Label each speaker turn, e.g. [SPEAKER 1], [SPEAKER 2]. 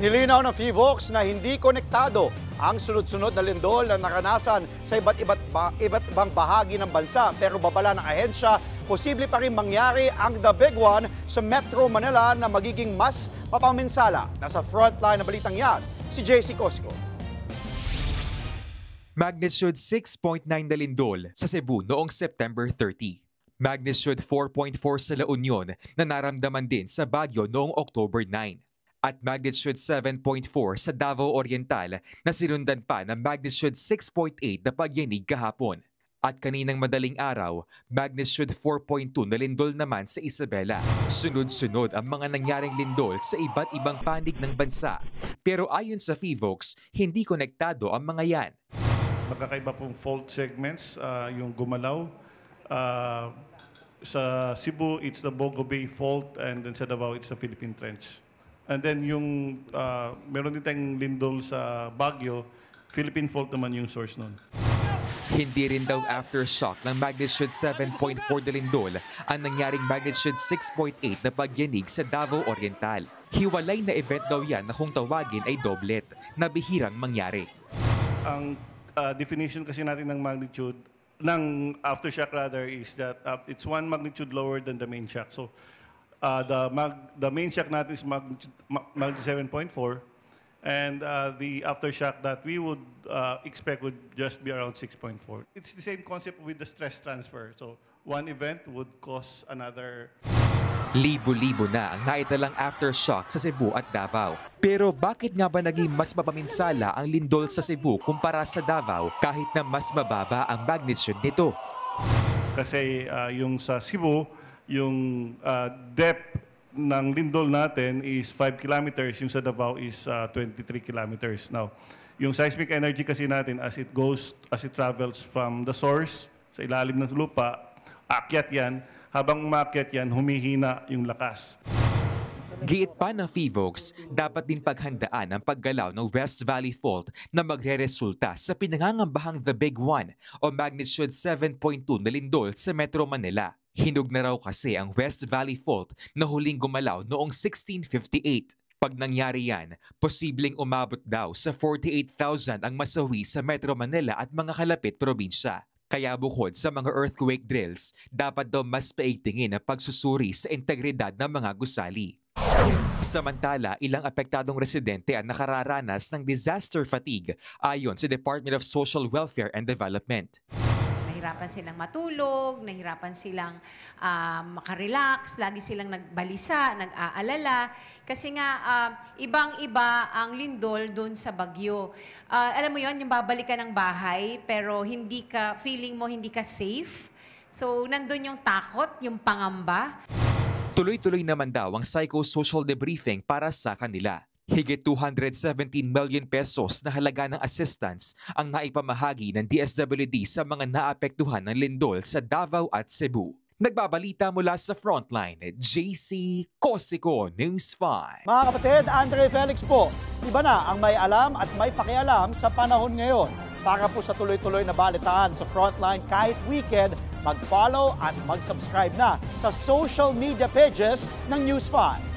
[SPEAKER 1] Nilinaw ng PHIVOLCS na hindi konektado ang sunod-sunod na lindol na naranasan sa iba't ibang bahagi ng bansa. Pero babala ng ahensya, posible pa rin mangyari ang The Big One sa Metro Manila na magiging mas mapaminsala. Nasa frontline na balitang yan, si JC Cosco.
[SPEAKER 2] Magnitude 6.9 na lindol sa Cebu noong September 30. Magnitude 4.4 sa La Union na naramdaman din sa Baguio noong October 9. At magnitude 7.4 sa Davao Oriental na sinundan pa ng magnitude 6.8 na pagyanig kahapon. At kaninang madaling araw, magnitude 4.2 na lindol naman sa Isabela. Sunod-sunod ang mga nangyaring lindol sa iba't ibang panig ng bansa. Pero ayon sa PHIVOLCS, hindi konektado ang mga yan.
[SPEAKER 3] Magkakaiba pong fault segments, yung gumalaw. Sa Cebu, it's the Bogo Bay Fault, and then sa Davao, it's the Philippine Trench. And then yung meron din tayong lindol sa Baguio, Philippine Fault naman yung source nun.
[SPEAKER 2] Hindi rin daw aftershock ng magnitude 7.4 na lindol ang nangyaring magnitude 6.8 na pagyanig sa Davao Oriental. Hiwalay na event daw yan na kung tawagin ay doblet, na bihirang mangyari.
[SPEAKER 3] Ang definition kasi natin ng magnitude, ng aftershock rather, is that it's one magnitude lower than the main shock. So the main shock natin is magnitude 7.4, and the aftershock that we would expect would just be around 6.4. It's the same concept with the stress transfer. So one event would cause another.
[SPEAKER 2] Libo-libo na ang naitalang aftershock sa Cebu at Davao. Pero bakit nga ba naging mas mapaminsala ang lindol sa Cebu kumpara sa Davao kahit na mas mababa ang magnitude nito?
[SPEAKER 3] Kasi yung sa Cebu, yung depth ng lindol natin is 5 kilometers, yung sa Davao is 23 kilometers. Now, yung seismic energy kasi natin as it travels from the source sa ilalim ng lupa, akyat yan. Habang umakyat yan, humihina yung lakas.
[SPEAKER 2] Giit pa ng PHIVOLCS, dapat din paghandaan ang paggalaw ng West Valley Fault na magre-resulta sa pinangangambahang The Big One o magnitude 7.2 na lindol sa Metro Manila. Hinog na raw kasi ang West Valley Fault na huling gumalaw noong 1658. Pag nangyari yan, posibleng umabot daw sa 48,000 ang masawi sa Metro Manila at mga kalapit probinsya. Kaya bukod sa mga earthquake drills, dapat daw mas paigtingin ang pagsusuri sa integridad ng mga gusali. Samantala, ilang apektadong residente ang nakararanas ng disaster fatigue ayon sa Department of Social Welfare and Development.
[SPEAKER 4] Nahirapan silang matulog, nahirapan silang makarelax, lagi silang nagbalisa, nag-aalala. Kasi nga, ibang-iba ang lindol doon sa Baguio. Alam mo yon, yung babalik ka ng bahay, pero feeling mo hindi ka safe. So, nandun yung takot, yung pangamba.
[SPEAKER 2] Tuloy-tuloy naman daw ang psychosocial debriefing para sa kanila. Higit 217 million pesos na halaga ng assistance ang naipamahagi ng DSWD sa mga naapektuhan ng lindol sa Davao at Cebu. Nagbabalita mula sa Frontline, JC Cosco, News 5.
[SPEAKER 1] Mga kapatid, Andre Felix po. Iba na ang may alam at may pakialam sa panahon ngayon. Para po sa tuloy-tuloy na balitaan sa Frontline kahit weekend, mag-follow at mag-subscribe na sa social media pages ng News 5.